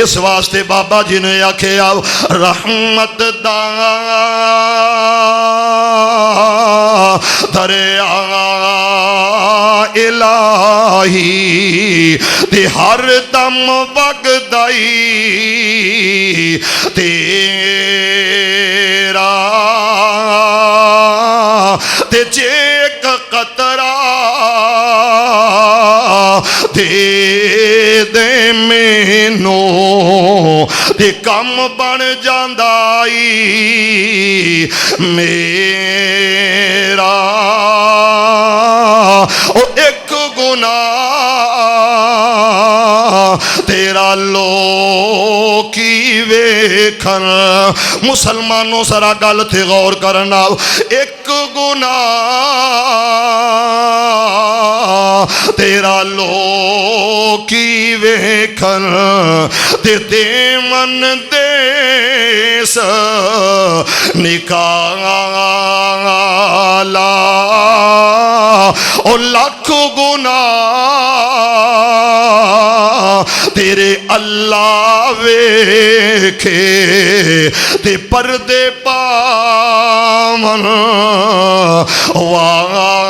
اس واسطے بابا جی نے آکھیا رحمت دا دریا الہی تے ہر دم وگدائی تیرا تے جے ایک قطرہ دے دے مینو تے کم بن جاندائی میرا او ایک گناہ تیرا لوکی ویکھن مسلمانوں سرا گل تھے غور کرنا ایک گناہ تیرا لوکی ویکھن تے من دیس نکالا او لاکھ گناہ تیرے اللہ ویکھے تے پردے پامن والا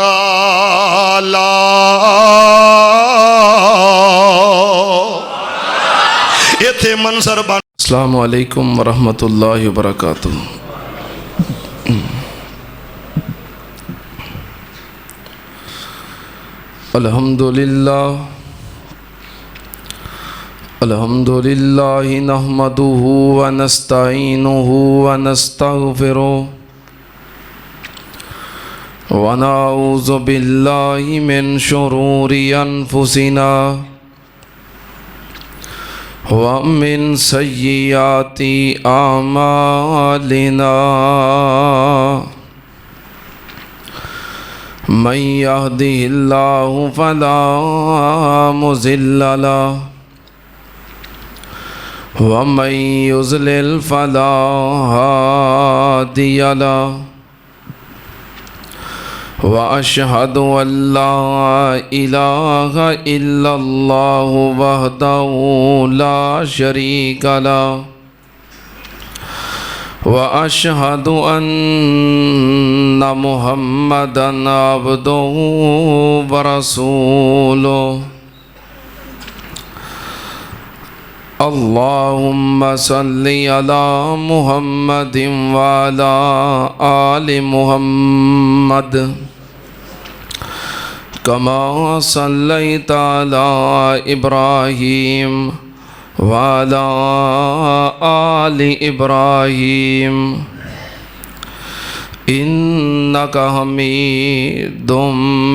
یہ تھے منظر بن. السلام علیکم ورحمۃ اللہ وبرکاتہ. الحمد للہ نحمده ونستعینه ونستغفره ونعوذ باللہ من شرور انفسنا ومن سیئات اعمالنا من يهده الله فلا مضل له ومن يضلل فلا هادي له وأشهد أن لا إله إلا الله وحده لا شريك له وأشهد أن محمدًا عبده ورسوله. اللهم صل على محمد وعلى آل محمد كما صليت على إبراهيم وعلى آل إبراهيم إنك حميد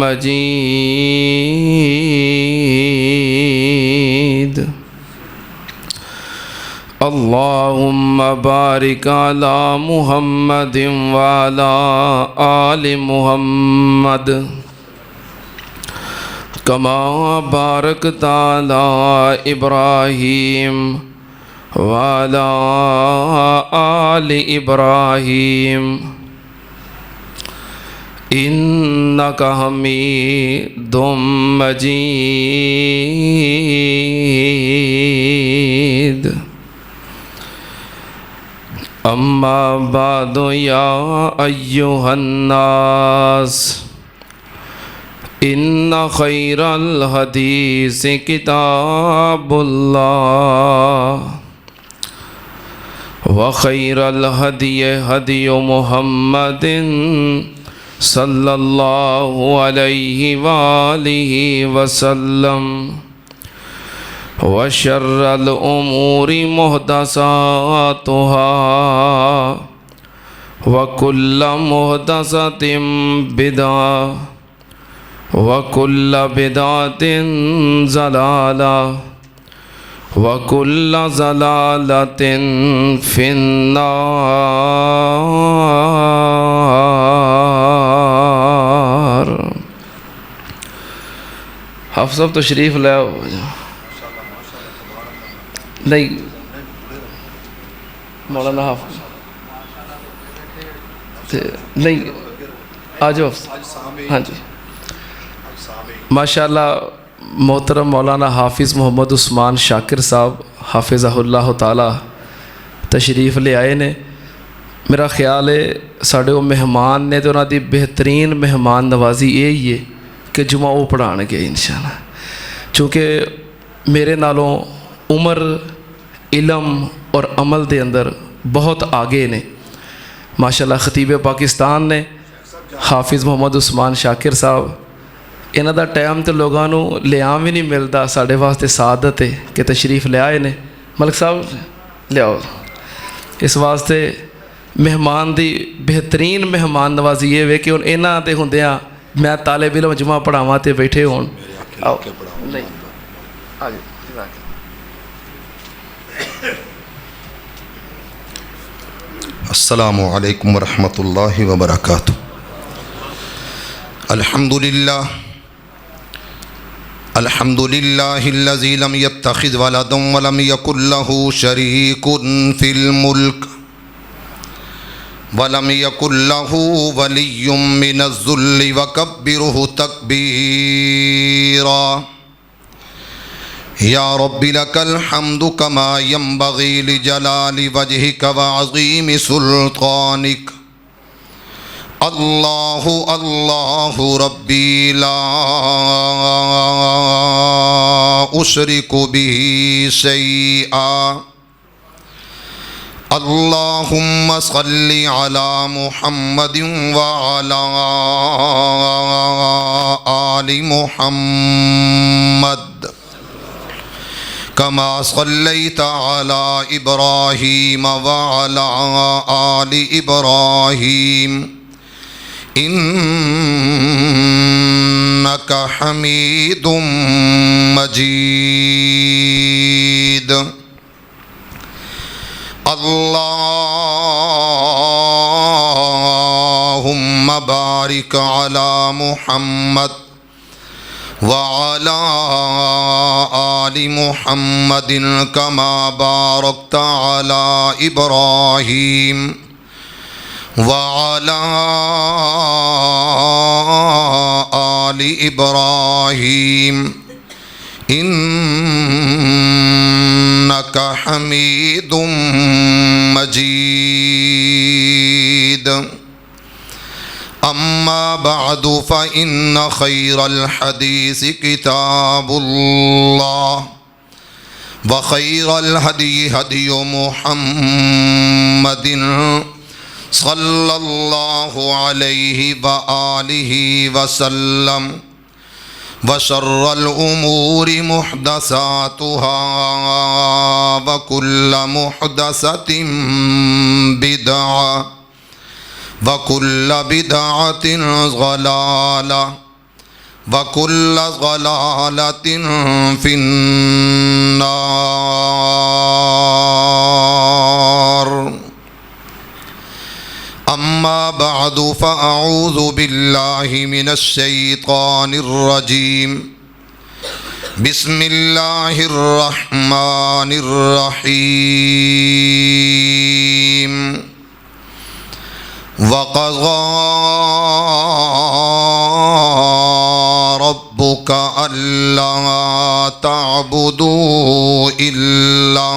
مجيد. اللهم بارك على محمد وعلى آل محمد كما باركت على إبراهيم وعلى آل إبراهيم إنك حميد مجيد. اما بعد یا ایہا الناس ان خیر الحدیث کتاب اللہ وخیر الہدی ہدی محمد صلی اللہ علیہ وآلہ وسلم وشر الامور محدثاتها وكل محدثة بدعة وكل بدعة ضلالة وكل ضلالة في النار. حافظ صاحب تشریف لے آؤ. نہیں مولانا حافظ نہیں آ جاؤ. ہاں جی ماشاءاللہ محترم مولانا حافظ محمد عثمان شاکر صاحب حافظہ اللہ تعالی تشریف لے آئے نے. میرا خیال ہے ساڈے وہ مہمان نے تو انہاں دی بہترین مہمان نوازی یہی ہے کہ جمعہ وہ پڑھان گے انشاءاللہ. چونکہ میرے نالوں عمر علم اور عمل دے اندر بہت آگے نے ماشاءاللہ. خطیب پاکستان نے حافظ محمد عثمان شاکر صاحب انہاں دا ٹائم تے لوگاں نوں لیاں بھی نہیں ملدا. ساڈے واسطے سعادت ہے کہ تشریف لے آئے نے. ملک صاحب لیاؤ. اس واسطے مہمان دی بہترین مہمان نوازی یہ وے کہ ہن انہاں دے ہوندیاں میں طالب علم جمعہ پڑھاواں تے بیٹھے ہون. آؤ نہیں آ جاؤ. السلام علیکم ورحمۃ اللہ وبرکاتہ. الحمد للہ الذی لم یتخذ ولدا ولم یکن له شریک فی الملک ولم یکن له ولی من الذل وکبرہ تکبیرا. یا رب لک الحمد کما ینبغی لجلال وجہک وعظیم سلطانک. اللہ اللہ ربی لا اشرک بہ شیئا. اللہم صل علی محمد وعلی آل محمد کما صلیت علی ابراہیم وعلی آل ابراہیم انک حمید مجید. اللہم بارک علی محمد وعلی آل محمد کما بارکت علی ابراہیم وعلی آل ابراہیم انک حمید مجید. اما بعد فإن خیر الحدیث کتاب اللہ وخیر الہدی ہدی محمد صلی اللہ علیہ وآلہ وسلم وشر الامور محدثاتها وكل محدثة بدعة وكل بدعة ضلالة وكل ضلالة في النار. اما بعد فاعوذ باللہ من الشیطان الرجیم. بسم اللہ الرحمن الرحیم. وقضى ربك ألا تعبدوا إلا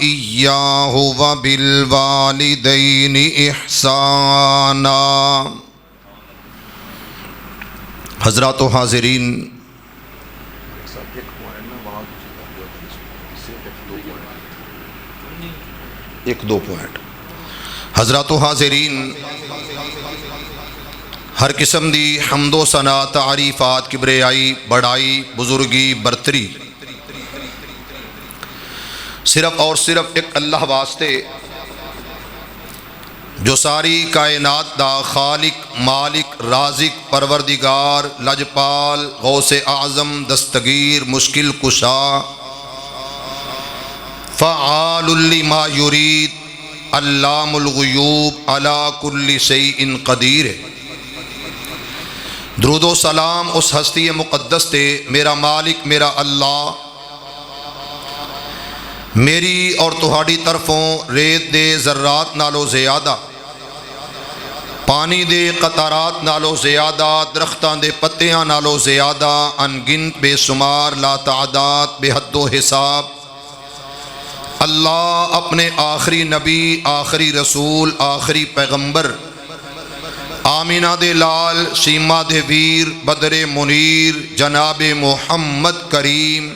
إياه وبالوالدين إحسانا. حضرات و حاضرین، ایک دو پوائنٹ. حضرات و حاضرین، ہر قسم دی حمد و ثنا، تعریفات، کبریائی، بڑائی، بزرگی، برتری صرف اور صرف ایک اللہ واسطے جو ساری کائنات دا خالق، مالک، رازق، پروردگار، لجپال، غوث اعظم، دستگیر، مشکل کشا، فعال لما یرید، علام الغیوب، علی کل شیء قدیر ہے. درود و سلام اس ہستی مقدس تے میرا مالک، میرا اللہ میری اور تہاڈی طرفوں ریت دے ذرات نالو زیادہ پانی دے قطرات نالو زیادہ، درختاں دے پتیاں نالو زیادہ، انگنت بے شمار لا تعداد بے حد و حساب اللہ اپنے آخری نبی، آخری رسول، آخری پیغمبر آمینہ دے لال، سیما دے ویر، بدر منیر جناب محمد کریم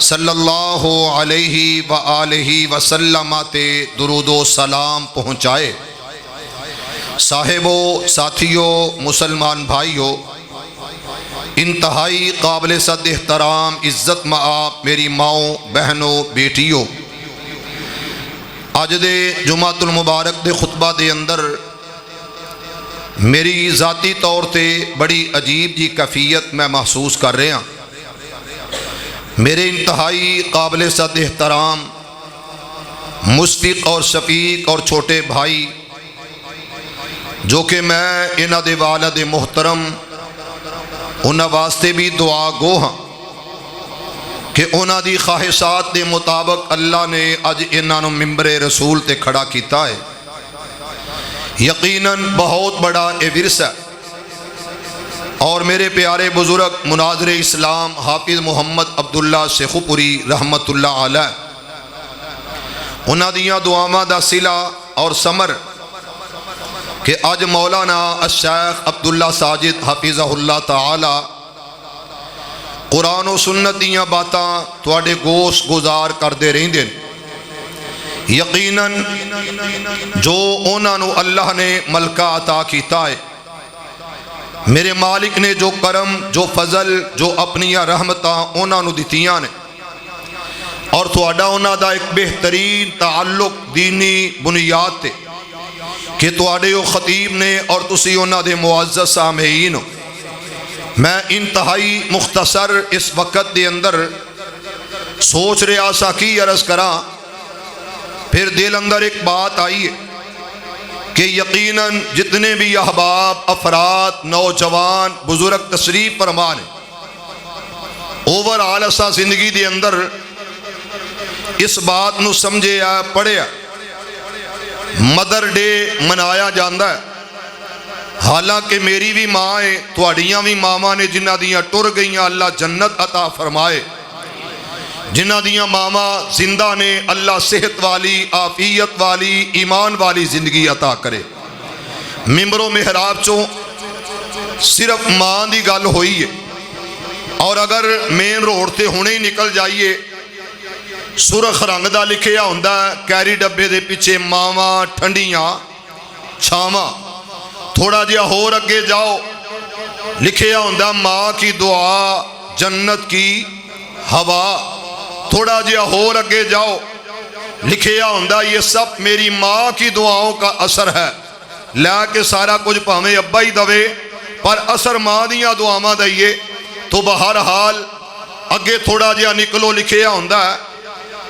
صلی اللہ علیہ وآلہ وسلم تے درود و سلام پہنچائے۔ صاحبو، ساتھیو، مسلمان بھائیو، انتہائی قابل صد احترام عزت مآب میری ماؤں، بہنوں، بیٹیوں، اج دے جمعۃ المبارک دے خطبہ دے اندر میری ذاتی طور تے بڑی عجیب جی کیفیت میں محسوس کر رہا ہوں۔ میرے انتہائی قابل صد احترام مشفق اور شفیق اور چھوٹے بھائی، جو کہ میں انہاں دے والد محترم انہاں واسطے بھی دعا گو ہاں کہ انہاں دی خواہشات دے مطابق اللہ نے اج انہاں نوں ممبر رسول تے کھڑا کیتا ہے۔ یقیناً بہت بڑا اے ورثہ ہے، اور میرے پیارے بزرگ مناظر اسلام حافظ محمد عبداللہ شیخوپوری رحمت اللہ علیہ، انہاں دیاں دعاواں دا صلہ اور ثمر کہ اج مولانا الشیخ عبداللہ ساجد حفظہ اللہ تعالی قرآن و سنت دیاں باتاں تواڈے گوش گزار کردے رہندے نے۔ یقیناً جو انہاں نو اللہ نے ملکہ عطا کیتا ہے، میرے مالک نے جو کرم، جو فضل، جو اپنی رحمتاں انہاں نو دتیاں نے، اور تواڈا انہاں دا ایک بہترین تعلق دینی بنیاد تے کہ تواڈے او خطیب نے اور تسی انہاں دے معزز سامعین ہو۔ میں انتہائی مختصر اس وقت دے اندر سوچ رہا سا کی عرض کراں، پھر دل اندر ایک بات آئی ہے کہ یقیناً جتنے بھی احباب، افراد، نوجوان، بزرگ تشریف فرما نے، اوور آل اساں زندگی دے اندر اس بات نو سمجھے آ پڑھیا مدر ڈے منایا جاندہ ہے۔ حالانکہ میری بھی ماں ہے، تواڈیاں بھی ماما نے جنہ دیاں ٹر گئیاں اللہ جنت عطا فرمائے، جنہ دیاں ماما زندہ نے اللہ صحت والی، عافیت والی، ایمان والی زندگی عطا کرے۔ ممبر و محراب چوں صرف ماں دی گل ہوئی ہے، اور اگر مین روڈ تے ہونے ہی نکل جائیے، سرخ رنگ دا لکھیا ہوندا ہے کیری ڈبے دے پیچھے ماواں ٹھنڈیاں چھاواں، تھوڑا جہا ہور اگے جاؤ لکھیا ہوندا ماں کی دعا جنت کی ہوا، تھوڑا جہا ہور اگے جاؤ لکھیا ہوندا یہ سب میری ماں کی دعاؤں کا اثر ہے، لے کے سارا کچھ پاویں ابا ہی دوے پر اثر ماں دیاں دعاواں دئیے۔ تو بہرحال اگے تھوڑا جہا نکلو لکھیا ہوندا ہے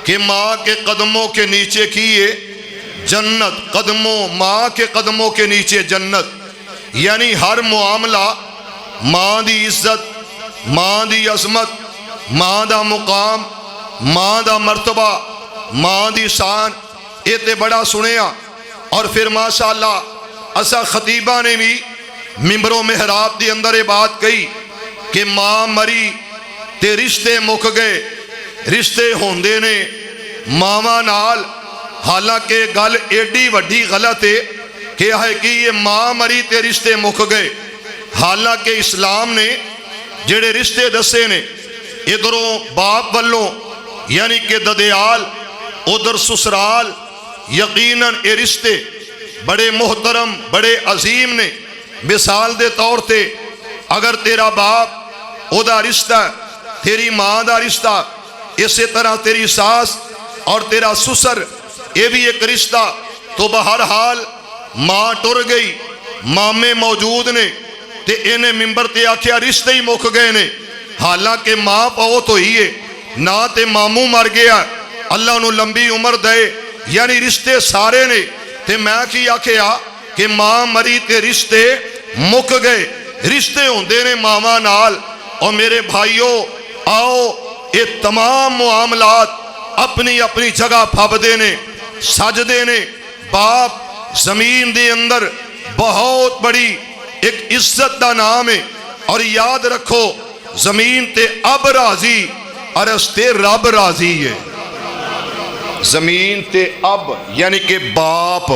کہ ماں کے قدموں کے نیچے کیے جنت، قدموں ماں کے قدموں کے نیچے جنت، یعنی ہر معاملہ ماں دی عزت، ماں دی عظمت، ماں دا مقام، ماں دا مرتبہ، ماں دی شان، یہ تے بڑا سنیا۔ اور پھر ماشاءاللہ اسا خطیبہ نے بھی ممبر و محراب دی اندر یہ بات کہی کہ ماں مری تے رشتے مک گئے، رشتے ہوندے نے ماما نال۔ حالانکہ گل ایڈی وڈی غلط ہے کہ یہ ماں مری تے رشتے مک گئے، حالانکہ اسلام نے جڑے رشتے دسے نے، ادھروں باپ والوں یعنی کہ ددیال، ادھر سسرال، یقیناً یہ رشتے بڑے محترم، بڑے عظیم نے۔ مثال دے طور تے اگر تیرا باپ او دا رشتہ، تیری ماں دا رشتہ، اسی طرح تیری ساس اور تیرا سسر یہ بھی ایک رشتہ، تو بہرحال ماں ٹر گئی، مامے موجود نے تے انہیں ممبر تے آکھیا رشتے ہی مک گئے نے، حالانکہ ماں پاؤ تو ہی ہے نہ تے ماموں مر گیا، اللہ نو لمبی عمر دے، یعنی رشتے سارے نے۔ تے میں کی آکھیا کہ ماں مری تے رشتے مک گئے، رشتے ہوندے نے ماما نال۔ اور میرے بھائیوں آؤ یہ تمام معاملات اپنی اپنی جگہ پھب دینے سج دینے۔ باپ زمین دے اندر بہت بڑی ایک عزت دا نام ہے. اور یاد رکھو زمین تے اب راضی عرش تے رب راضی ہے. زمین تے اب یعنی کہ باپ،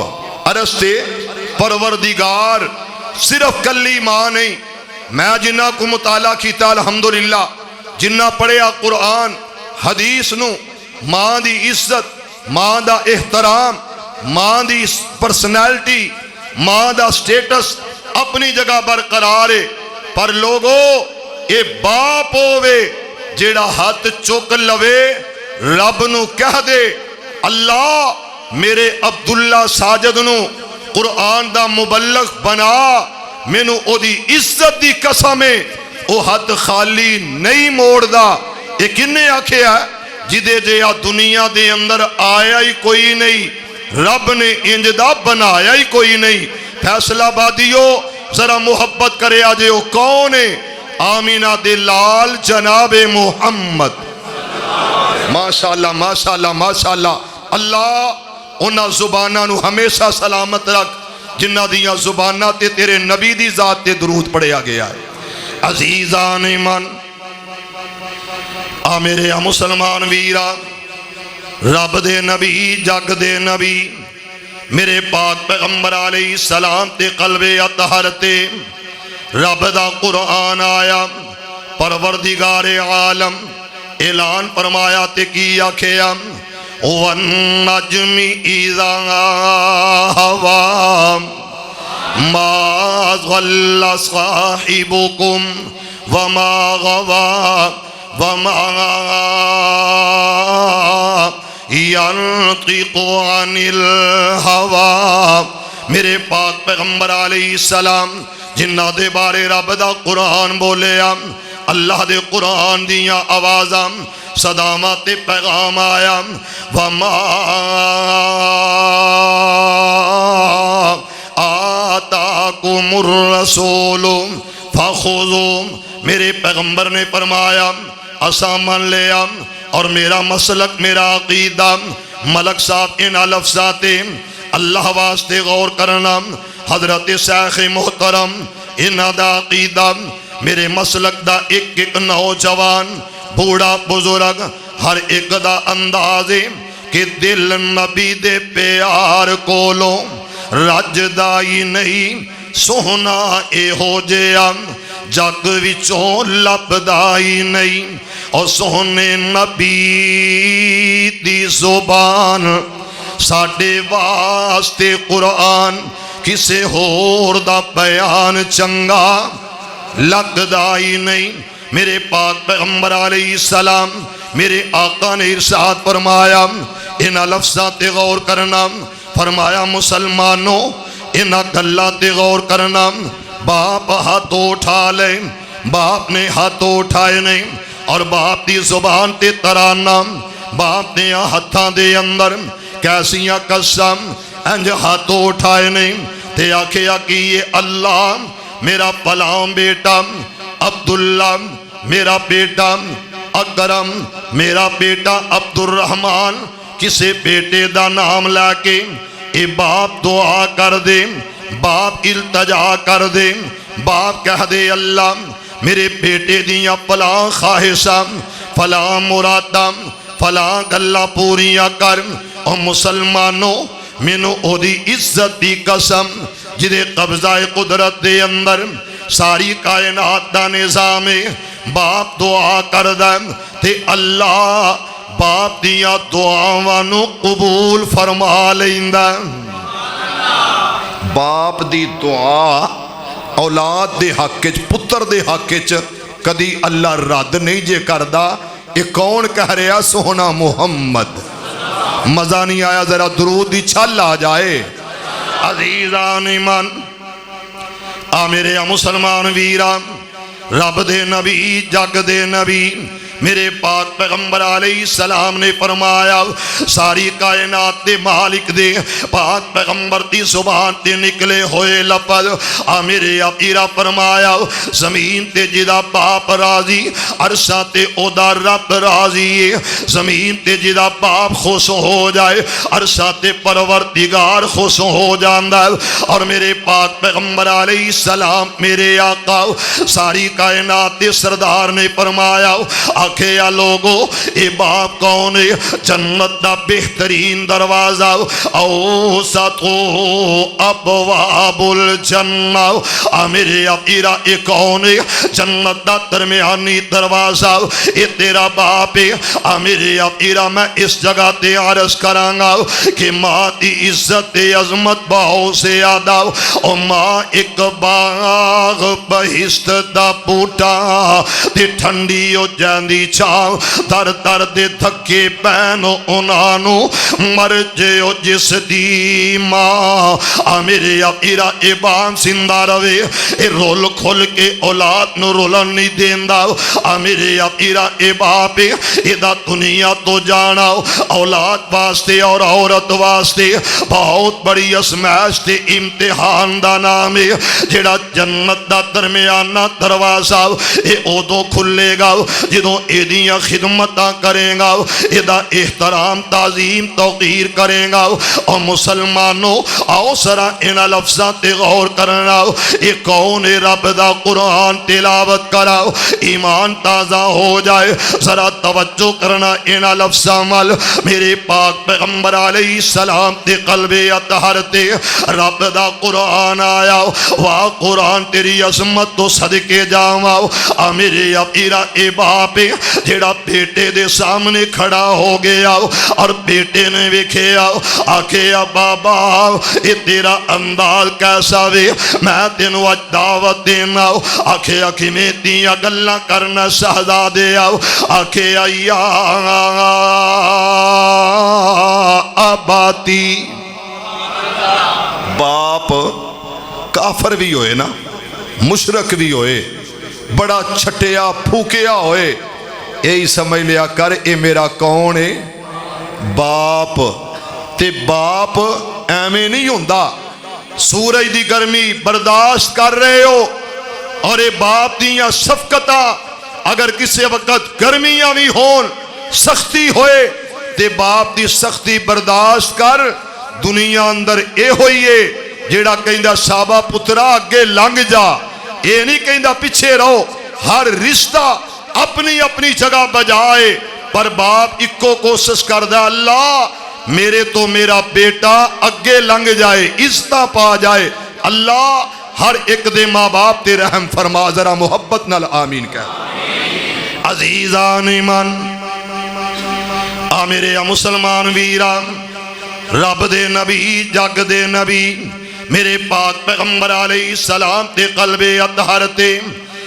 عرش تے پروردگار. صرف کلی ماں نہیں. میں جنہ کو مطالعہ کیتا الحمدللہ، جنہ پڑھیا قرآن حدیث نو، ماں دی عزت، ماں دا احترام، ماں دی پرسنالٹی، ماں دا سٹیٹس اپنی جگہ برقرار ہے. پر لوگو اے باپ ہووے جیڑا ہاتھ چک لوے رب نو کہہ دے اللہ میرے عبداللہ ساجد نو قرآن دا مبلغ بنا، مینو او دی عزت دی قسم ہے او ہاتھ خالی نہیں موڑ دا. اے کنے آکھے ہے جدے جیا دنیا دے اندر آیا ہی کوئی نہیں، رب نے انج دا بنایا ہی کوئی نہیں. فیصلہ بادیو ذرا محبت کرے آجے او کون ہے؟ آمینہ دے لال جناب محمد. ماشاءاللہ ماشاءاللہ ماشاءاللہ. اللہ انہا زبانہ نو ہمیشہ سلامت رکھ جنہ دیاں زبانہ تے تیرے نبی دی ذات تے درود پڑھیا گیا ہے. عزیزان ایمان، آ میرے مسلمان ویرا، رب دے نبی جگ دے نبی میرے پاک پیغمبر علیہ السلام تے قلب اطہر تے رب دا قرآن آیا. پروردگار عالم اعلان فرمایا تے کی آکھیا وَالنَّجْمِ إِذَا هَوَىٰ مَا ضَلَّ صَاحِبُكُمْ وَمَا غَوَىٰ وَمَا يَنطِقُ عَنِ الْهَوَىٰ. میرے پاک پیغمبر علیہ السلام جنہ دے بارے رب دا قرآن بولیا، اللہ دے قرآن دیاں آوازاں صدامات پیغام آیا وَمَا آتَاكُمُ الرَّسُولُ فَخُذُوا. میرے پیغمبر نے فرمایا اسا من لیا، اور میرا مسلک میرا عقیدہ ملک صاحب ان لفظات اللہ واسطے غور کرنا. حضرت شیخ محترم انہا دا عقیدہ میرے مسلک دا ایک ایک نوجوان بوڑھا بزرگ ہر ایک دا اندازے کہ دل نبی دے پیار کولو رج دائی نہیں سونا اے ہو جیا جگ وچوں لب دائی نہیں. اور سونے نبی دی زبان ساڑھے واسطے قرآن کسے ہور دا بیان چنگا لگ دائی نہیں. میرے پاک پیغمبر علیہ السلام میرے آقا نے ارشاد فرمایا انہا لفظات غور کرنا. فرمایا مسلمانوں انہا گلات غور کرنا. باپ ہاتھ اٹھا لے، باپ نے ہاتھ اٹھائے نہیں، اور باپ دی زبان تے ترانا، باپ نے ہاتھاں دے اندر کیسیاں قسم انج ہاتھ اٹھائے نہیں تے آکھیا کہ یہ اللہ میرا پلاں بیٹا عبداللہ، میرا بیٹا اکرم، میرا بیٹا عبد الرحمن، کسے بیٹے دا نام لے کے اے باپ دعا کر دے، باپ التجا کر دے، باپ کہہ دے اللہ میرے بیٹے دیاں فلاں خواہشاں فلاں مراداں فلاں گلہ پوریاں کر. اور مسلمانوں مینو او دی عزت دی قسم جدے قبضہ قدرت دے اندر ساری کائنات دا نظام باپ دعا کردہ تے اللہ باپ دیا دعاوانو قبول فرما لیندہ. باپ دی دعا اولاد دے حق وچ پتر دے حق وچ کدی اللہ رد نہیں جے کردہ. یہ کون کہہ رہا سونا محمد؟ مزہ نہیں آیا ذرا درود دی چھل آ جائے. عزیزان ایمان آ میرے مسلمان ویران، رب دے نبی جگ دے نبی میرے پاک پیغمبر علیہ السلام نے فرمایا ساری کائنات دے مالک دے پاک پیغمبر دی زبان تے نکلے ہوئے لفظ میرے آقا فرمایا زمین تے جدا باپ راضی عرشاں تے او دا رب راضی ہے زمین تے جدا باپ خوش ہو جائے عرشاں تے پروردگار خوش ہو جاندا ہے اور میرے پاک پیغمبر علیہ السلام میرے آقا ساری کائنات دے سردار نے فرمایا آکھے یا لوگو اے باپ کون ہے جنت دا بہترین دروازہ اوسطو ابواب الجنہ میرے آقا اے کون ہے جنت دا درمیانی دروازہ اے تیرا باپ ہے میرے آقا میں اس جگہ تے عرض کرانگا کہ ماں دی عزت عظمت بہت سے آدھا او ماں ایک باغ بہشت دا بوٹا تے ٹھنڈی او جاندی چاو در در دے دھکے پینو انانو مر جیو جس دی ماں میرے آقا اے بام زندہ روے اے رول کھول کے اولاد نو رولن نہیں دیندہ میرے آقا اے باپ اے دا دنیا تو جانا اولاد واسطے اور عورت واسطے بہت بڑی اسمائش تے امتحان دا نام ہے جڑا جنت دا درمیانہ دروازہ اے ادو کھلے گا جدوں اے دیاں خدمتاں کریں گا اے دا احترام تعظیم توقیر کریں گا اور مسلمانوں آؤ سرا ان لفظاں تے غور کرنا اے کون رب دا قرآن تلاوت کراؤ ایمان تازہ ہو جائے ذرا توجہ کرنا ان لفظاں مل میرے پاک پیغمبر علیہ السلام تے قلب اطہر تے رب دا قرآن آیا واہ قرآن تیری عظمت تو صدقے جاؤ میرے آقا اے باپ جیڑا بیٹے دے سامنے کھڑا ہو گیا اور بیٹے نے ویکھے آکھے بابا اے تیرا انداز کیسا وے میں تینوں اج دعوت دینا آکھے میں تیاں گلاں کرنا شہزادے آکھے یا آباتی باپ کافر بھی ہوئے نا مشرک بھی ہوئے بڑا چھٹیا پھوکیا ہوئے یہی سمجھ لیا کر اے میرا کون ہے باپ تے باپ ایویں نہیں ہوندا سورج دی گرمی برداشت کر رہے ہو اور اے باپ دیاں شفقتاں اگر کسی وقت گرمیاں بھی ہون سختی ہوئے تے باپ دی سختی برداشت کر دنیا اندر اے ہوئیے جیڑا کہندہ شابہ پترا اگے لنگ جا اے نہیں کہندہ پیچھے رہو ہر رشتہ اپنی اپنی جگہ بجائے پر باپ اکو کوشش کردہ اللہ میرے تو میرا بیٹا اگے لنگ جائے عزتہ پا جائے اللہ ہر ایک دے ماں باپ تے رحم فرما ذرا محبت نال آمین کہہ عزیزان ایمان میرے مسلمان ویران رب دے نبی جگ دے نبی میرے پاک پیغمبر علیہ السلام تے قلب اطہر تے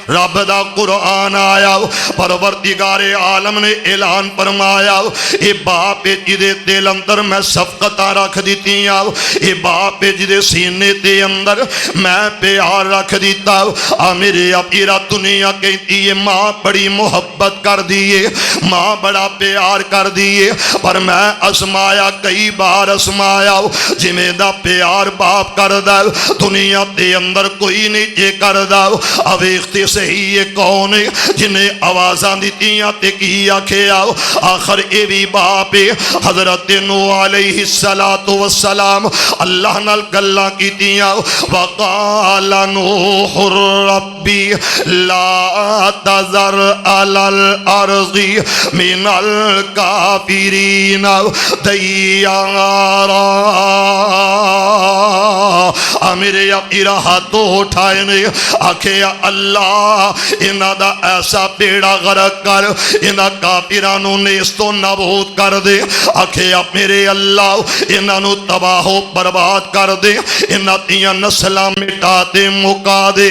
رب دا قرآن آیا پروردگار عالم نے اعلان فرمایا اے باپ جدے دل اندر میں شفقتاں رکھ دیتیاں اے باپ جدے سینے دے اندر میں پیار رکھ دیتا میرے آقا دنیا کہتی ہے ماں بڑی محبت کر دیئے ماں بڑا پیار کر دیئے پر میں اسمایا کئی بار اسمایا جمیں دا پیار باپ کر دا دنیا دے اندر کوئی نہیں جے کر دا اویختی صحیح یہ کون ہے جنہیں آوازاں دیتیاں تے کیا کھیا آخر اے بھی باپ حضرت نوح علیہ السلام اللہ نال گلاں کیتیاں وقال نوح ربی لا تذر علی الارض من الکافرین دیارا میرے آقا ہاتھوں اٹھائے نے آکھے اللہ انہاں دا ایسا بیڑا غرق کر انہاں کافرانوں نے اس تو نابود کر دے آکھے میرے اللہ انہاں نو تباہ و برباد کر دے انہاں دیاں نسلاں مٹا دے مکا دے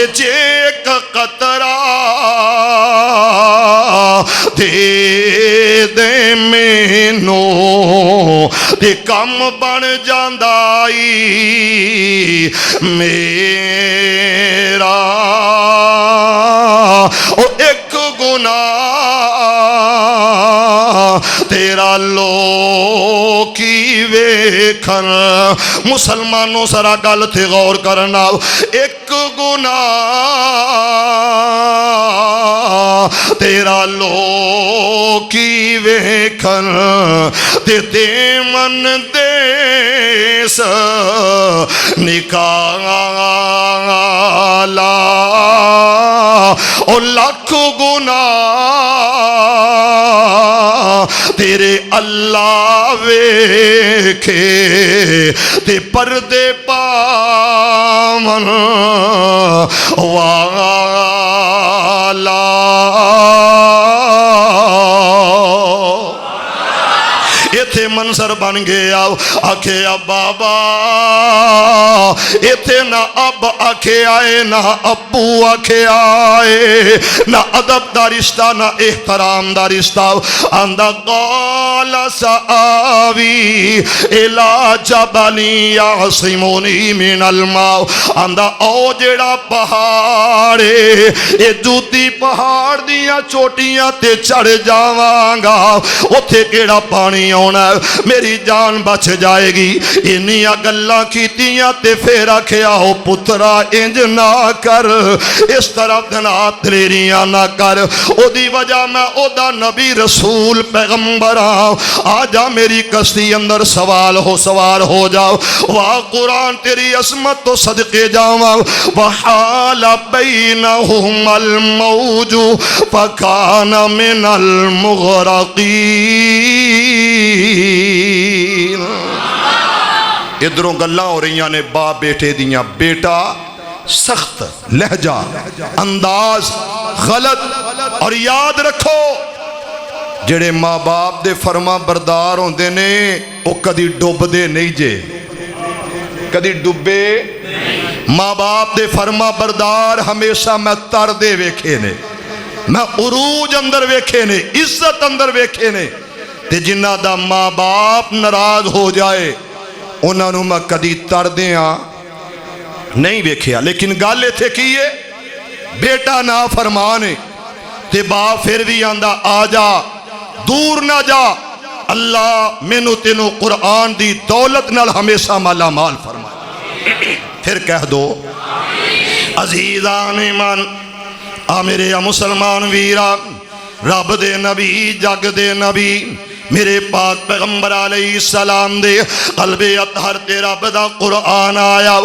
تے جے ایک قطرہ دے دے مینو تے کم بن جاندائی میرا او ایک گناہ تیرا لوکی ویکھن مسلمانوں سرا گل تھے غور کرنا ایک گناہ تیرا لوکی ویکھن تے من دیس نکالا او لاکھ گناہ تیرے اللہ ویکھے تے پردے پامن والا ایتھے منظر بن گیا آکھے اب بابا ایتھے نہ اب آکھے آئے نہ ابو آکھے آئے نہ ادب دا رشتہ نہ احترام دا رشتہ آندہ قال سآوی الى جبل یعصمنی من الماء آندہ او جڑا پہاڑے اے دوتی پہاڑ دیاں چوٹیاں تے چڑھ جاوانگا اتھے کیڑا پانی ہونا میری جان بچ جائے گی انہیاں گلاں کیتیاں تے پھر آکھیا ہو پترا انج نہ کر اس طرح دنا دلیریاں نہ کر او دی وجہ میں او دا نبی رسول پیغمبر آجا میری کشتی اندر سوار ہو جاؤ واہ قرآن تیری عظمت تو صدقے جاؤں وحال بینہم الموج فکان من المغرقین ادھروں گلاں ہو رہی نے باپ بیٹے دیاں بیٹا سخت لہجہ انداز غلط اور یاد رکھو جڑے ماں باپ دے فرما بردار ہوندے نے وہ کدی ڈوب دے نہیں جے کدی ڈوبے ماں باپ دے فرما بردار ہمیشہ میں تر دے ویکھے نے میں عروج اندر ویکھے نے عزت اندر ویکھے نے تے جنہ دا ماں باپ ناراض ہو جائے انہاں نوں میں کدی تر دیاں نہیں ویکھیا لیکن گل ایتھے کی ہے بیٹا نا فرمانے تے باپ پھر بھی آندا آ جا دور نہ جا اللہ مینوں تینوں قرآن دی دولت نال ہمیشہ مالا مال فرمائے پھر کہہ دو عزیزان من آ میرے مسلمان ویرا رب دے نبی جگ دے نبی میرے پاک پیغمبر علیہ السلام دے قلب اطہر تے رب دا قرآن آیا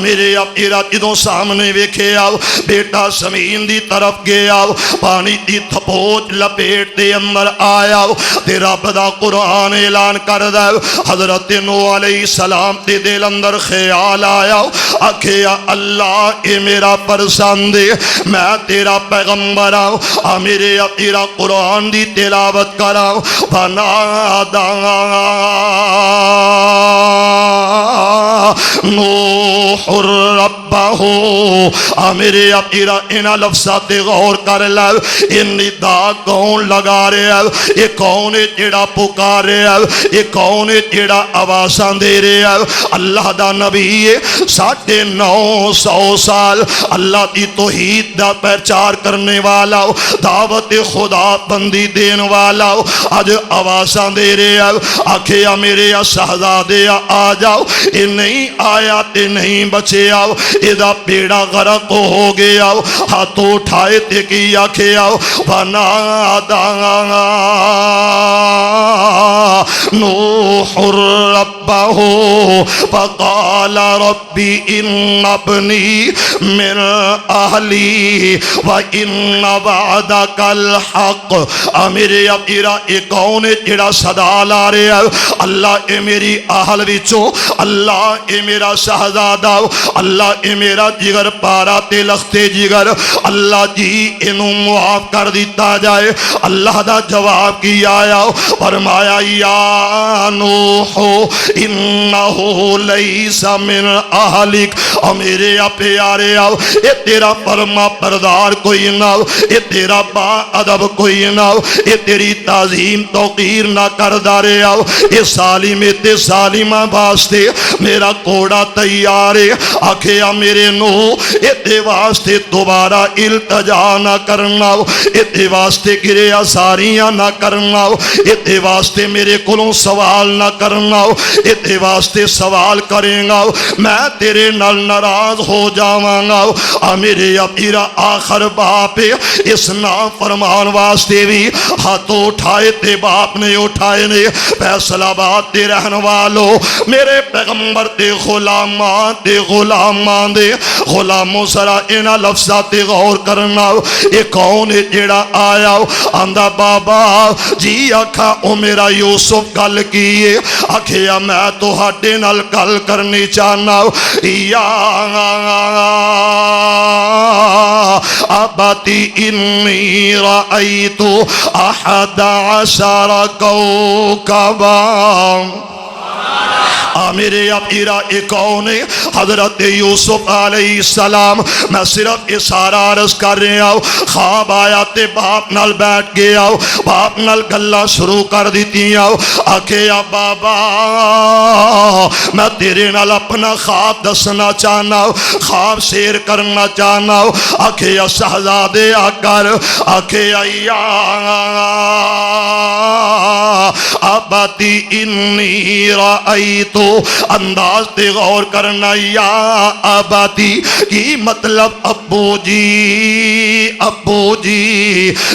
میرے اپیرا جدوں سامنے ویکھے آؤ بیٹا زمین دی طرف گیا پانی دی تھپوچ لپیٹ دے اندر آیا تے رب دا قرآن اعلان کر دے حضرت نوح علیہ السلام تے دل اندر خیال آیا آکھے یا اللہ اے میرا پرسند میں تیرا پیغمبر آؤ میرے اپیرا قرآن دی تلاوت کراؤ فنا نوح ربہ میرے اپیرا انہا لفظات غور کر لے ان ندا کون لگا رہے ہیں یہ کون جڑا پکار رہے ہیں یہ کون جڑا آوازاں دے رہے ہیں اللہ دا نبی 950 سال اللہ دی توحید دا پرچار کرنے والا دعوت خدا بندی دین والا آج آوازاں دے رہے ہیں آکھے میرے شہزادے آ جاؤ یہ نہیں آیا تے نہیں بچے آؤ ادا بیڑا غرق ہو گیا ہاتھوں اٹھائے تے کی آکھے آؤ فنادا نوح ربہ فقال ربی ان ابنی من اہلی وان وعدک الحق میرے اپیرا ایک کون جڑا صدا لا رہے ہیں اللہ اے میری اہل وچوں اللہ اے میرا شہزادہ، اللہ اے میرا جگر پارا تے لختے جگر، اللہ جی انہوں معاف کر دیتا جائے۔ اللہ دا جواب کی آیا، فرمایا یا نوح انہو لیس من اہلک، اور میرے پیارے آؤ اے تیرا فرما پردار کوئی نہ، اے تیرا با ادب کوئی نہ، اے تیری تعظیم توقیر نہ کردارے آؤ، اے سالمے تے سالمہ واسطے میرا کوڑا تیارے، آکھیا میرے نو اے تے واسطے دوبارہ التجا نہ کرنا، اے تے واسطے گریا ساریاں نہ کرنا، اے تے واسطے میرے کلوں سوال نہ کرنا، اے تے واسطے سوال کریں گا میں تیرے نال ناراض ہو جاواں گا۔ میرے اپیرا آخر باپ اس نافرمان واسطے بھی ہاتھوں اٹھائے تے باپ نے اٹھائے نے۔ فیصل آباد تے رہن والو میرے پیغمبر تے غلامان دے غلاموں سرا انہاں لفظاں تے غور کرنا۔ اے کون ہے جیڑا آیا آندا بابا جی آکھا او میرا یوسف گل کیے، آکھیا میں تو ہاڈے نال گل کرنی چاہنا یا ابتی انی رأیت احد عشر کوکبا۔ میرے اپیرا ایک کون ہے؟ حضرت یوسف علیہ السلام۔ میں صرف اشارہ عرض کر رہا ہوں، خواب آیا تے باپ نال بیٹھ گیا، باپ نال گلہ شروع کر دیتی ہوں، آکھیا بابا میں تیرے نال اپنا خواب دسنا چاہنا ہوں، خواب شیر کرنا چاہنا ہوں۔ آکھیا شہزادے آکر، آکھیا یا ابتی انی رأیتو، انداز تے غور کرنا یا اباتی کی مطلب ابو جی، ابو جی۔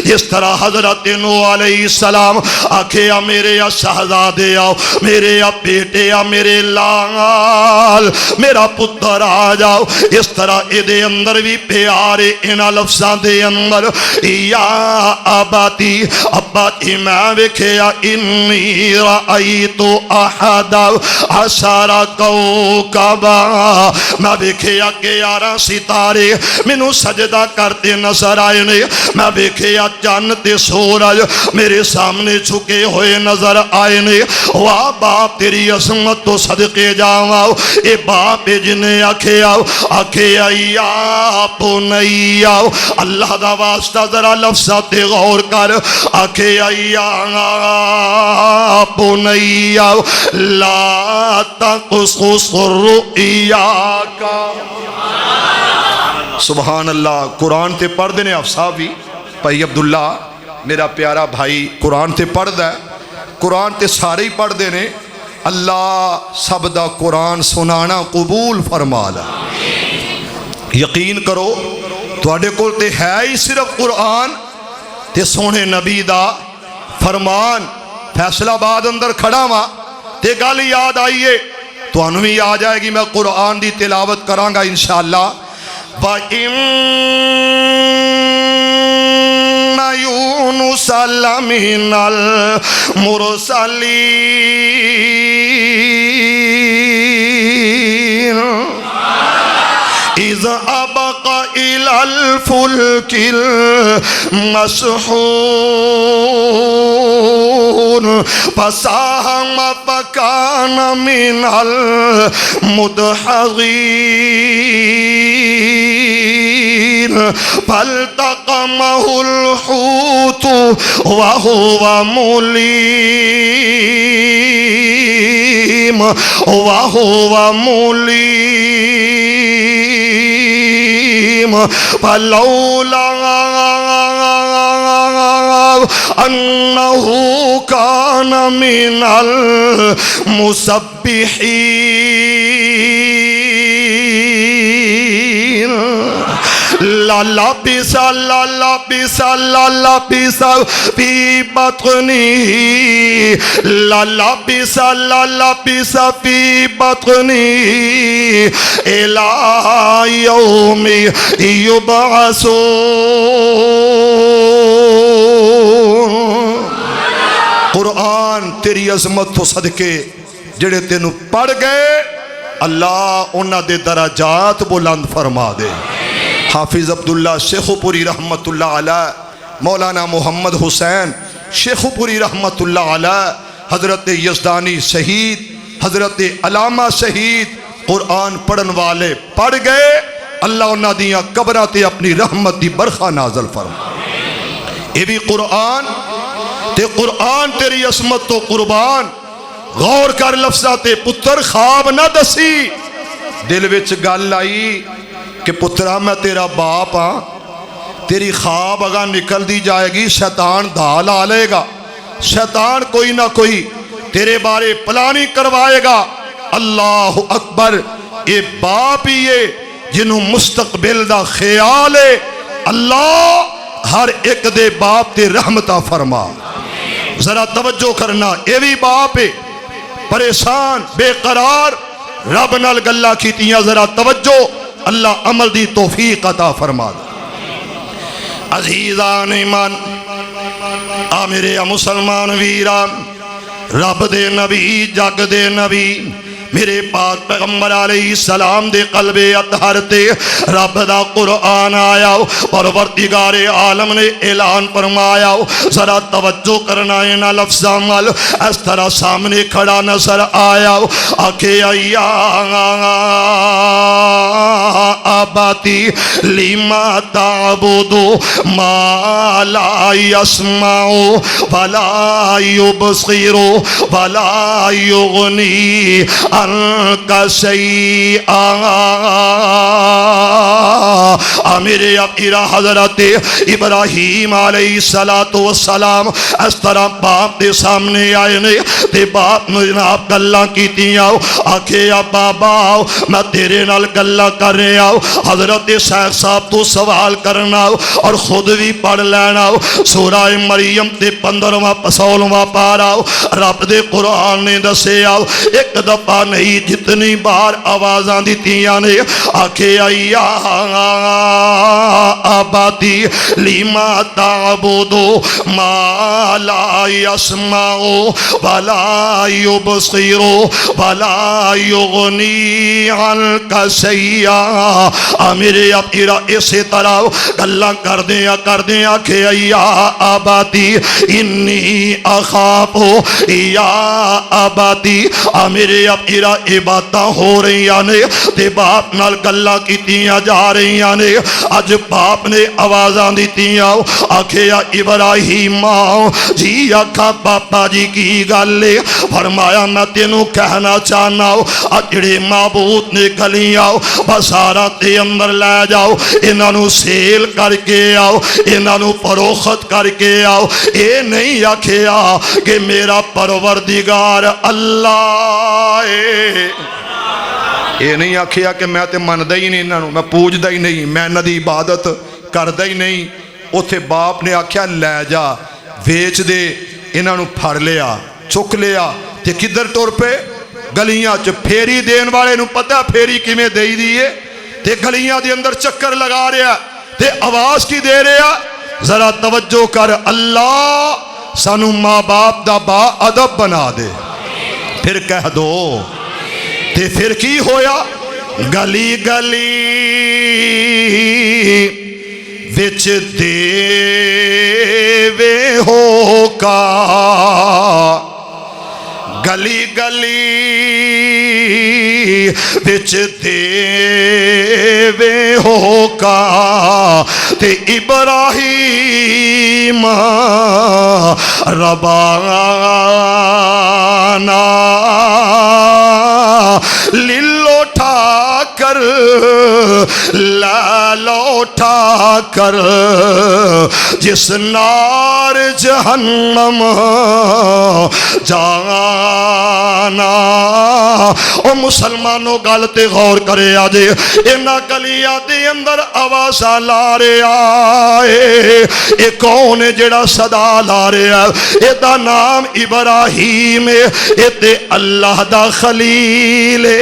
جس طرح حضرت نوح علیہ السلام آکھے میرے یا شہزادے آؤ، میرے یا بیٹے یا میرے لال میرا پتر آ جاؤ، اس طرح ادھے اندر بھی پیارے انہاں لفظاں دے اندر یا اباتی، ابا جی میں ویکھیا انی رأیت احد عشر کوکبا، میں ویکھیا 11 ستارے مینوں سجدہ کرتے نظر آئے نے، میں ویکھیا چند تے سورج میرے سامنے جھکے ہوئے نظر آئے نے۔ واہ باپ تیری عظمت تو صدقے جاواں، اے باپ جنے آکھیا یا بنیا، اللہ دا واسطہ ذرا لفظاں تے غور کر، آکھیا یا بنیا لا تقصص رؤیاک۔ سبحان اللہ۔ قرآن تے پڑھ دینے افصاح بھی بھائی عبداللہ میرا پیارا بھائی قرآن تے پڑھ دا ہے، قرآن تے سارے ہی پڑھ دینے، اللہ سب دا قرآن سنانا قبول فرما لا۔ یقین کرو تواڈے کول تے ہے ہی صرف قرآن تے سونے نبی دا فرمان۔ فیصل آباد اندر کھڑا ہاں تے گل یاد آئیے تو انہوں بھی آ جائے گی، میں قرآن دی تلاوت کرانگا انشاءاللہ۔ وَإِنَّ يُونُسَ لَمِنَ الْمُرْسَلِينَ إِذْ أَبَقَ إِلَى الْفُلْكِ الْمَشْحُونِ فَسَاهَمَ فَكَانَ مِنَ الْمُدْحَضِينَ فَالْتَقَمَهُ الْحُوتُ وَهُوَ مُلِيمٌ فلولا أنه كان من المسبحين للبس في بطنه للبس في بطنه إلى يوم يبعثون۔ قرآن تیری عظمت تو صدقے جڑے تینوں پڑھ گئے اللہ انہاں دے درجات بلند فرما دے۔ حافظ عبداللہ شیخو پوری رحمت اللہ علیہ، مولانا محمد حسین شیخو پوری رحمت اللہ علیہ، حضرت یزدانی شہید، حضرت علامہ شہید، قرآن پڑھن والے پڑھ گئے، اللہ انہاں دیاں قبراں تے اپنی رحمت دی برخہ نازل فرما۔ یہ بھی قرآن تے قرآن تیری عصمت تو قربان، غور کر لفظاں تے پتر خواب نہ دسی، دل وچ گل آئی کہ پترا میں تیرا باپ ہاں، تیری خواب اگاں نکل دی جائے گی، شیطان دھا لا لے گا، شیطان کوئی نہ کوئی تیرے بارے پلانی کروائے گا۔ اللہ اکبر، یہ باپ ہی ہے جنہوں مستقبل دا خیال ہے، اللہ ہر ایک دے باپ تے رحمتہ فرما۔ ذرا توجہ کرنا، یہ بھی باپ ہے پریشان بے قرار، رب نال گلہ کیتیاں، ذرا توجہ، اللہ عمل دی توفیق عطا فرما دے۔ عزیزان ایمان، میرے مسلمان ویران، رب دے نبی، جگ دے نبی، میرے پاک پیغمبر علیہ السلام دے قلب اطہر تے رب دا قرآن آیا، پروردگار عالم نے اعلان فرمایا۔ ذرا توجہ کرنا اینا لفظاں مل، اس طرح سامنے کھڑا نظر آیا، آکھے یا آباتی لما تعبدو ما لا يسمع ولا يبصر ولا يغني عنك شيئا۔ میرے اپیرا حضرت ابراہیم علیہ السلام اس طرح باپ دے سامنے آئے نے، تے باپ نے جناب گلاں کیتیاں، آکھے بابا میں تیرے نال گلاں کر رہے آؤ، حضرت شیخ صاحب تو سوال کرنا اور خود بھی پڑھ لینا۔ سورہ مریم تے 15واں 16واں پارا رب دے قرآن نے دسے آؤ، ایک دفعہ نہیں جتنی بار آوازاں دیتیاں نے، آکھے یا آباتی لما تعبدو ما لا يسمع ولا يبصر ولا يغني عنك شيئا۔ میرے اپیرا اسی طرح گلاں کر دیا کہ یا آباتی انی اخاف یا آباتی، میرے اپیرا عبادتاں ہو رہی نے تے باپ نال گلاں کیتیاں جا رہی نے۔ اج باپ نے آوازاں دیتیاں، آکھے ابراہیم جی، آکھا پاپا جی کی گل ہے؟ فرمایا میں تینوں کہنا چاہنا اجڑے معبود نے گلیاں بازاراں تے اندر لے جاؤ، انہاں نوں سیل کر کے آؤ، انہاں نوں فروخت کر کے آؤ۔ اے نہیں آکھیا کہ میرا پروردگار اللہ ہے، یہ نہیں آکھیا کہ میں تے مندہ ہی نہیں انہوں، میں پوجدہ ہی نہیں، میں انہوں دی عبادت کردہ ہی نہیں۔ اتھے باپ نے آکھیا لے جا، ویچ دے، انہوں پھڑ لیا، چک لیا، تے کدھر ٹور پہ؟ گلیاں چ پھیری دین والے نوں پتہ پھیری کیویں دئی دیئے، تے گلیاں دے اندر چکر لگا رہا، تے آواز کی دے رہا۔ ذرا توجہ کر، اللہ سانو ماں باپ دا با ادب بنا دے۔ پھر کہہ دو تے پھر کی ہویا؟ گلی گلی وچ دیوے ہو کا، گلی گلی وچ دیوے ہو کا، تے ابراہیم ربانا للوٹا کر، لالوٹا کر، جس نار جہنم جانا۔ او مسلمانوں گل تے غور کرے آجے، انہاں گلیاں دے اندر آوازاں لا رہے آئے، اے کون ہے جڑا صدا لا رہے آئے؟ اے دا نام ابراہیم ہے، اے اللہ دا خلیل ہے۔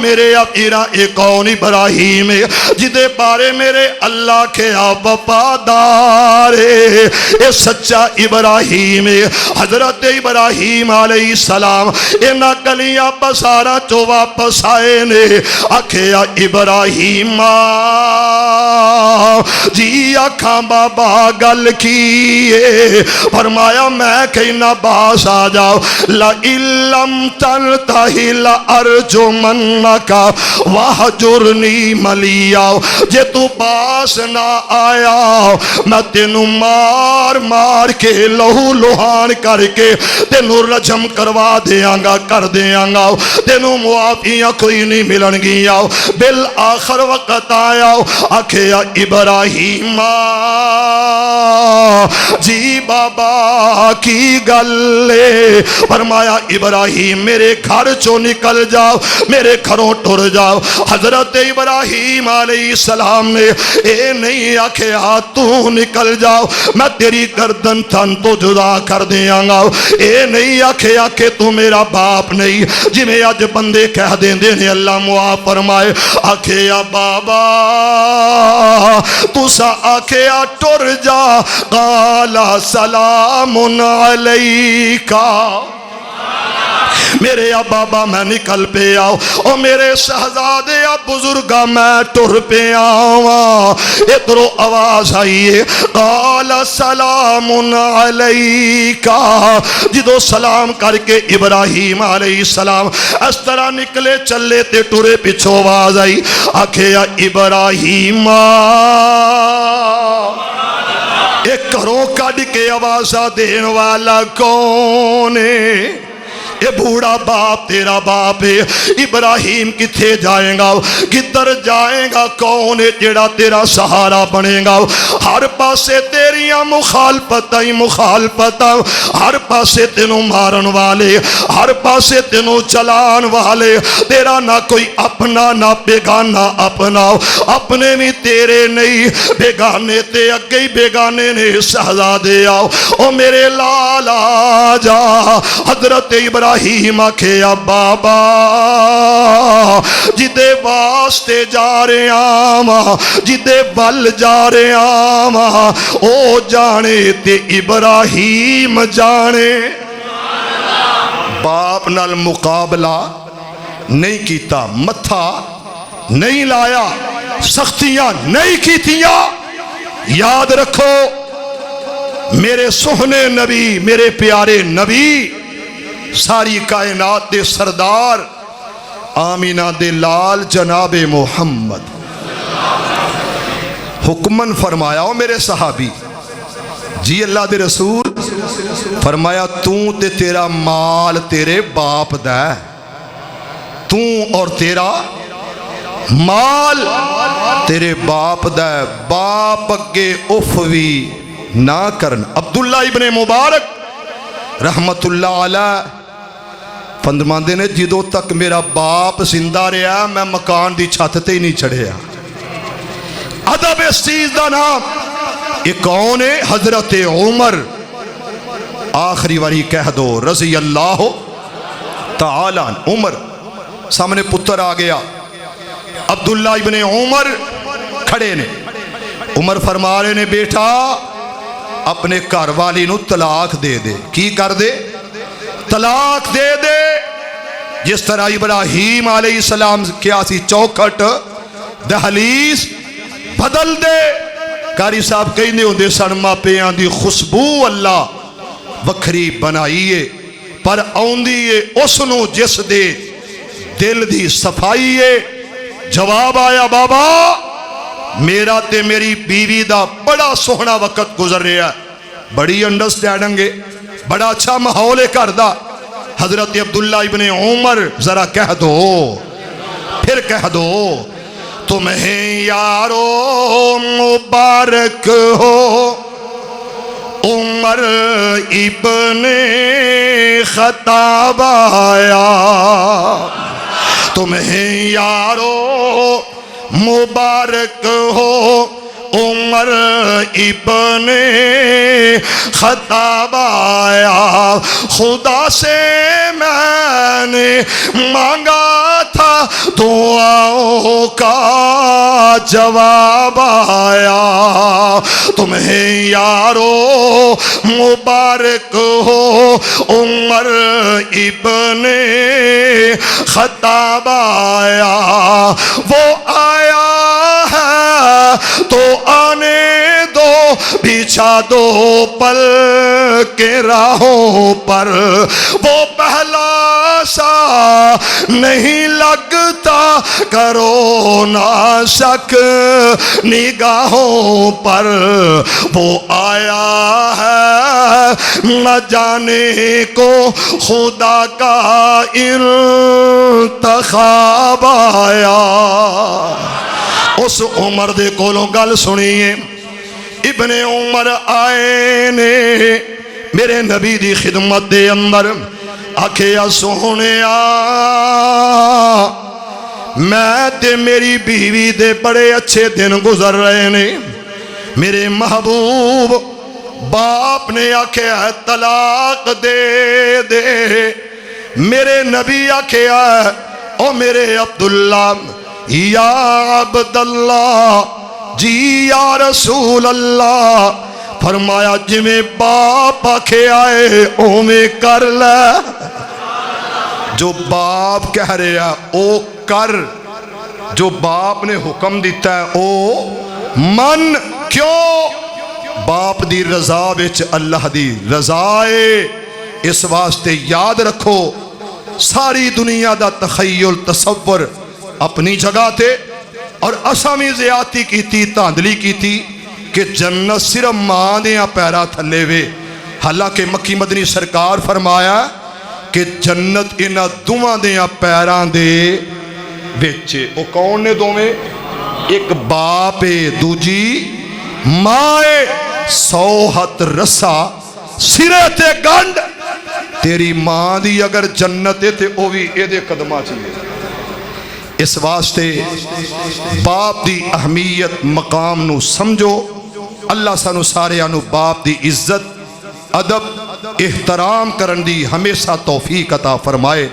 میرے اپیرا اے کون ابراہیم ابراہیم جدے بارے میرے اللہ کے وفادار اے سچا ابراہیم حضرت ابراہیم علیہ السلام انہاں گلیاں بازاراں چوں واپس آئے نے آکھیا ابراہیم جی آکھاں بابا گل کی فرمایا میں کہنا باز آ جاؤ لَإِن لَّمْ تَنْتَهِ لَأَرْجُمَنَّكَ وَاهْجُرْنِي مَلِيًّا جے تو باز نہ آیا میں تینوں مار مار کے لہو لہان کر کے تینوں رجم کروا دیاں گا کر دیاں گا تینوں معافیاں کوئی نہیں ملن گیا بالآخر وقت آیا آکھیا ابراہیم جی بابا کی گلے فرمایا ابراہیم میرے گھر چو نکل جاؤ میرے گھروں ٹر جاؤ حضرت ابراہیم علیہ السلام نے اے نہیں آکھیا تو نکل جاؤ میں تیری گردن تھن تو جدا کر دیاں گا اے نہیں آکھیا کہ تو میرا باپ نہیں جی میں آج بندے کہہ دیں دینے اللہ معاف فرمائے آکھیا بابا تو سا آکھیا ٹر جا قال سلام علیکا میرے بابا میں نکل پہ آؤ او میرے شہزادے بزرگا میں ٹر پہ آؤں ادھروں آواز آئیے قال سلام علیکا جدو سلام کر کے ابراہیم علیہ السلام اس طرح نکلے چلے تے ٹرے پچھو آواز آئی آکھیا ابراہیم ایک گھروں کڈ کے آوازہ دین والا کون ہے یہ بوڑھا باپ تیرا باپ ہے ابراہیم کتھے جائیں گا کدھر جائیں گا کون ہے جڑا تیرا سہارا بنے گا ہر پاسے تیریاں مخالفتاں ہر پاسے تینوں مارن والے ہر پاسے تینوں چلان والے تیرا نہ کوئی اپنا نہ بیگانہ اپنا اپنے بھی تیرے نہیں بیگانے تے اگئی بیگانے نے شہزادے آؤ او میرے لالا جا حضرت ابراہیم آکھیا بابا جدے واسطے جا رہے آما جدے بل جا رہے آما او جانے تے ابراہیم جانے باپ نال مقابلہ نہیں کیتا متھا نہیں لایا سختیاں نہیں کیتیاں یاد رکھو میرے سہنے نبی میرے پیارے نبی ساری کائنات دے سردار آمینہ دے لال جناب محمد حکمن فرمایا او میرے صحابی جی اللہ دے رسول فرمایا تے تیرا مال تیرے باپ دا اور تیرا مال تیرے باپ دا باپ اگے افوی نہ کرن عبداللہ ابن مبارک رحمت اللہ علیہ پندماندے نے جدوں تک میرا باپ زندہ رہا میں مکان دی چھت تے ہی نہیں چڑھیا ادب اس چیز دا نام یہ کون ہے حضرت عمر آخری واری کہہ دو رضی اللہ تعالی عمر سامنے پتر آ گیا عبداللہ ابن عمر کھڑے نے عمر فرما رہے نے بیٹا اپنے گھر والی نو طلاق دے دے کی کر دے طلاق دے دے جس طرح ابراہیم علیہ السلام کیا سی چوکھٹ دہلیز بدل دے کاری صاحب کہیں دے ہوندے سن ماپیاں دی خوشبو اللہ وکھری بنائیے پر آؤندیے اسنو جس دے دل دی صفائیے جواب آیا بابا میرا تے میری بیوی دا بڑا سوہنا وقت گزر رہا ہے بڑی انڈرسٹینڈنگ ہے بڑا اچھا ماحول ہے گھر دا حضرت عبداللہ ابن عمر ذرا کہہ دو پھر کہہ دو تمہیں یارو مبارک ہو عمر ابن خطاب آیا تمہیں یارو مبارک ہو عمر ابن خطاب آیا خدا سے میں نے مانگا تھا دعاؤں کا جواب آیا تمہیں یارو مبارک ہو عمر ابن خطاب آیا وہ آیا ہے تو آنے دو بچھا دو پل کے راہوں پر وہ پہلا سا نہیں لگتا کرو نا شک نگاہوں پر وہ آیا ہے نہ جانے کو خدا کا انتخاب آیا اس عمر دے کولوں گل سنیے ابن عمر آئے نے میرے نبی دی خدمت دے اندر آکھیا سونیا میں تے میری بیوی دے بڑے اچھے دن گزر رہے نے میرے محبوب باپ نے آکھیا طلاق دے دے میرے نبی آکھیا او میرے عبداللہ یا عبداللہ جی یا رسول اللہ فرمایا جی میں باپ آکھے آئے او میں کر لے جو باپ کہہ رہے ہیں او کر جو باپ نے حکم دیتا ہے او من کیوں باپ دی رضا وچ اللہ دی رضا ہے اس واسطے یاد رکھو ساری دنیا دا تخیل تصور اپنی جگہ تے اور اسامی زیادتی کی تھی تاندلی کی تھی کہ جنت صرف ماں دیاں پیرا تھلے وے حالانکہ مکی مدنی سرکار فرمایا کہ جنت انہاں دوواں دیاں پیران دے وچے او کون نے دوویں ایک باپ دوجی ماں سو ہتھ رسا سرے تے گنڈ تیری ماں دی اگر جنت ہے تے او بھی اے دے قدمہ چاہیے اس واسطے باپ دی اہمیت مقام نو سمجھو اللہ سانو سارے آنو باپ دی عزت ادب احترام کرن دی ہمیشہ توفیق عطا فرمائے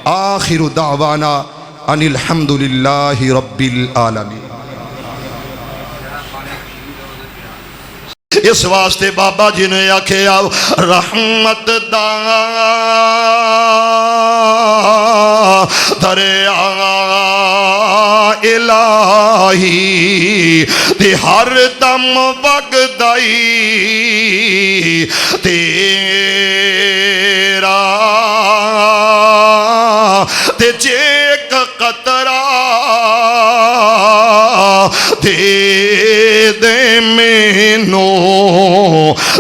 آخر دعوانا ان الحمدللہ رب العالمین اس واسطے بابا جی نے آکھیا رحمت دا دریا الہی تے ہر دم وگدائی تیرا تے جیک قطرہ دے دے مینو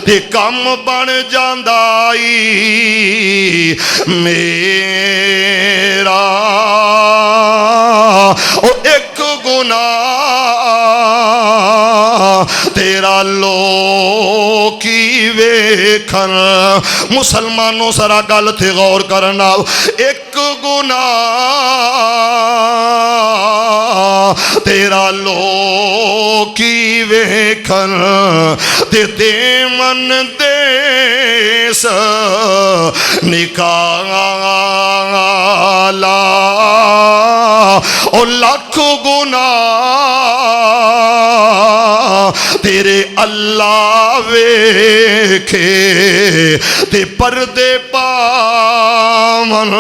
تے کم بن جاندائی میرا او ایک گناہ تیرا لوکی ویکھن مسلمانوں سرا گل تھے غور کرنا ایک گناہ تیرا لوکی ویکھن تے دیمن دیس نکالا او لکھ گناہ تیرے اللہ ویکھے تے پردے پامن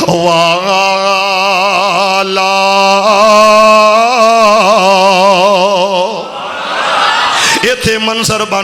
والا ایتھے منظر بن